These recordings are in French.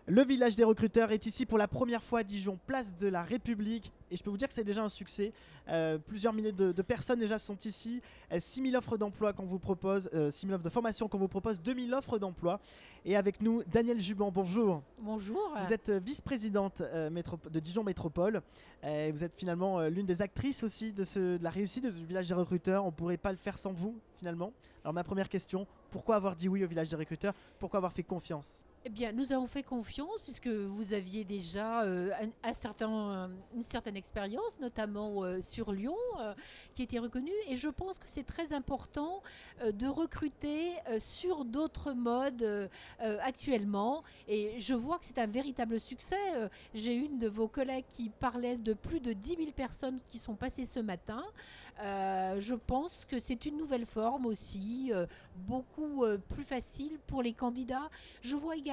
Le village des recruteurs est ici pour la première fois à Dijon, place de la République. Et je peux vous dire que c'est déjà un succès. Plusieurs milliers de personnes déjà sont ici. 6 000 offres d'emploi qu'on vous propose, 6 000 offres de formation qu'on vous propose, 2 000 offres d'emploi. Et avec nous, Danielle Juban, bonjour. Bonjour. Vous êtes vice-présidente de Dijon Métropole. Vous êtes finalement l'une des actrices aussi de la réussite du village des recruteurs. On ne pourrait pas le faire sans vous, finalement. Alors ma première question, pourquoi avoir dit oui au village des recruteurs? Pourquoi avoir fait confiance? Eh bien, nous avons fait confiance puisque vous aviez déjà une certaine expérience, notamment sur Lyon, qui était reconnue. Et je pense que c'est très important de recruter sur d'autres modes actuellement. Et je vois que c'est un véritable succès. J'ai une de vos collègues qui parlait de plus de 10 000 personnes qui sont passées ce matin. Je pense que c'est une nouvelle forme aussi, beaucoup plus facile pour les candidats. Je vois également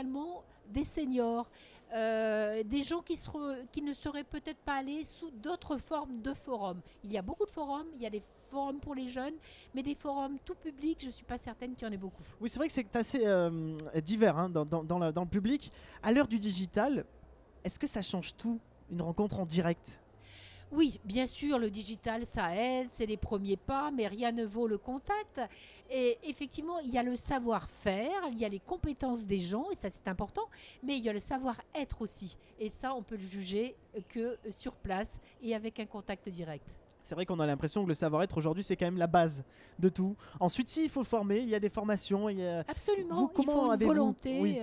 des seniors, des gens qui ne seraient peut-être pas allés sous d'autres formes de forums. Il y a beaucoup de forums, il y a des forums pour les jeunes, mais des forums tout public, je ne suis pas certaine qu'il y en ait beaucoup. Oui, c'est vrai que c'est assez divers hein, dans le public. À l'heure du digital, est-ce que ça change tout, une rencontre en direct? Oui, bien sûr, le digital, ça aide, c'est les premiers pas, mais rien ne vaut le contact. Et effectivement, il y a le savoir-faire, il y a les compétences des gens, et ça c'est important, mais il y a le savoir-être aussi. Et ça, on peut le juger que sur place et avec un contact direct. C'est vrai qu'on a l'impression que le savoir-être aujourd'hui, c'est quand même la base de tout. Ensuite, si, il faut former, il y a des formations. Absolument, il faut une volonté. Oui.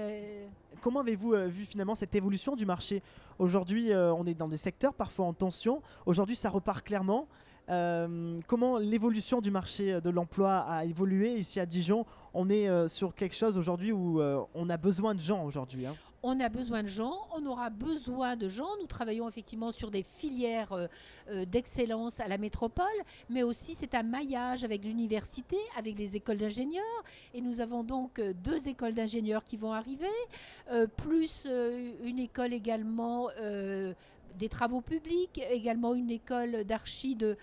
Comment avez-vous vu finalement cette évolution du marché? Aujourd'hui, on est dans des secteurs parfois en tension. Aujourd'hui, ça repart clairement. Comment l'évolution du marché de l'emploi a évolué ici à Dijon? On est sur quelque chose aujourd'hui où on a besoin de gens aujourd'hui. Hein. On a besoin de gens, on aura besoin de gens. Nous travaillons effectivement sur des filières d'excellence à la métropole, mais aussi c'est un maillage avec l'université, avec les écoles d'ingénieurs. Et nous avons donc 2 écoles d'ingénieurs qui vont arriver, plus une école également des travaux publics, également une école d'archi de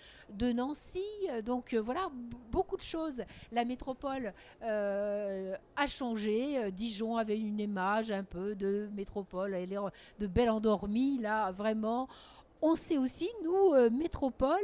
Nancy. Donc voilà, beaucoup de choses. La métropole a changé. Dijon avait une image un peu de métropole, elle est de belle endormie. Là, vraiment, on s'est aussi, nous, métropole,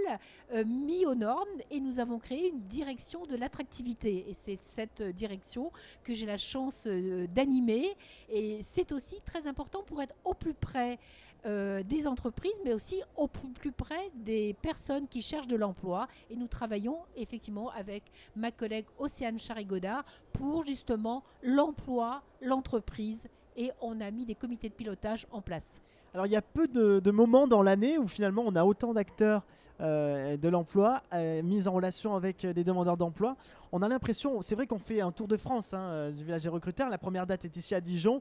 mis aux normes et nous avons créé une direction de l'attractivité. Et c'est cette direction que j'ai la chance d'animer. Et c'est aussi très important pour être au plus près des entreprises, mais aussi au plus près des personnes qui cherchent de l'emploi. Et nous travaillons effectivement avec ma collègue Océane Charigodard pour justement l'emploi, l'entreprise. Et on a mis des comités de pilotage en place. Alors il y a peu de moments dans l'année où finalement on a autant d'acteurs de l'emploi mis en relation avec des demandeurs d'emploi. On a l'impression, c'est vrai qu'on fait un tour de France hein, du village des recruteurs. La première date est ici à Dijon.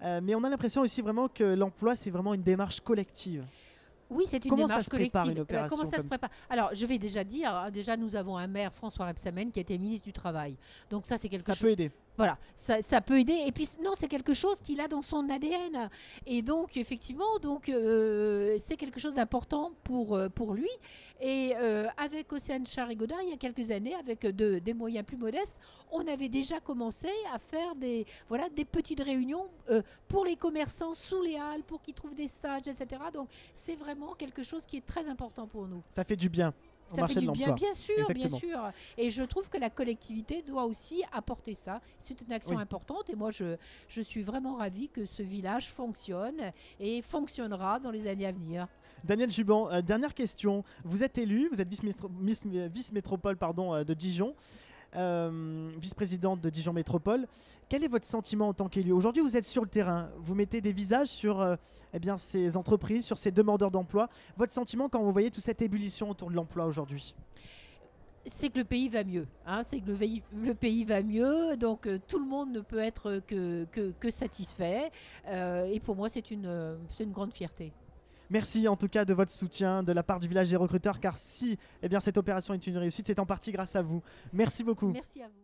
Mais on a l'impression aussi vraiment que l'emploi c'est vraiment une démarche collective. Oui, c'est une Comment démarche ça se prépare collective. une opération Comment ça se comme prépare? Alors, je vais déjà dire, déjà nous avons un maire, François Rebsamen, qui a été ministre du Travail. Donc ça, c'est quelque ça chose. peut aider. Voilà, ça peut aider. Et puis non, c'est quelque chose qu'il a dans son ADN. Et donc effectivement, c'est quelque chose d'important pour lui. Et avec Océane Charigodard, il y a quelques années, avec des moyens plus modestes, on avait déjà commencé à faire des petites réunions pour les commerçants sous les halles, pour qu'ils trouvent des stages, etc. Donc c'est vraiment quelque chose qui est très important pour nous. Ça fait du bien. Ça fait du bien, bien sûr, Exactement. bien sûr. Et je trouve que la collectivité doit aussi apporter ça. C'est une action importante et moi, je suis vraiment ravie que ce village fonctionne et fonctionnera dans les années à venir. Danielle Juban, dernière question. Vous êtes élu, vous êtes vice-métropole de Dijon, vice-présidente de Dijon Métropole. Quel est votre sentiment en tant qu'élu? Aujourd'hui, vous êtes sur le terrain, vous mettez des visages sur ces entreprises, sur ces demandeurs d'emploi. Votre sentiment quand vous voyez toute cette ébullition autour de l'emploi aujourd'hui? C'est que le pays va mieux. Hein, c'est que le pays va mieux, donc tout le monde ne peut être que satisfait. Et pour moi, c'est une grande fierté. Merci en tout cas de votre soutien de la part du village des recruteurs, car si cette opération est une réussite, c'est en partie grâce à vous. Merci beaucoup. Merci à vous.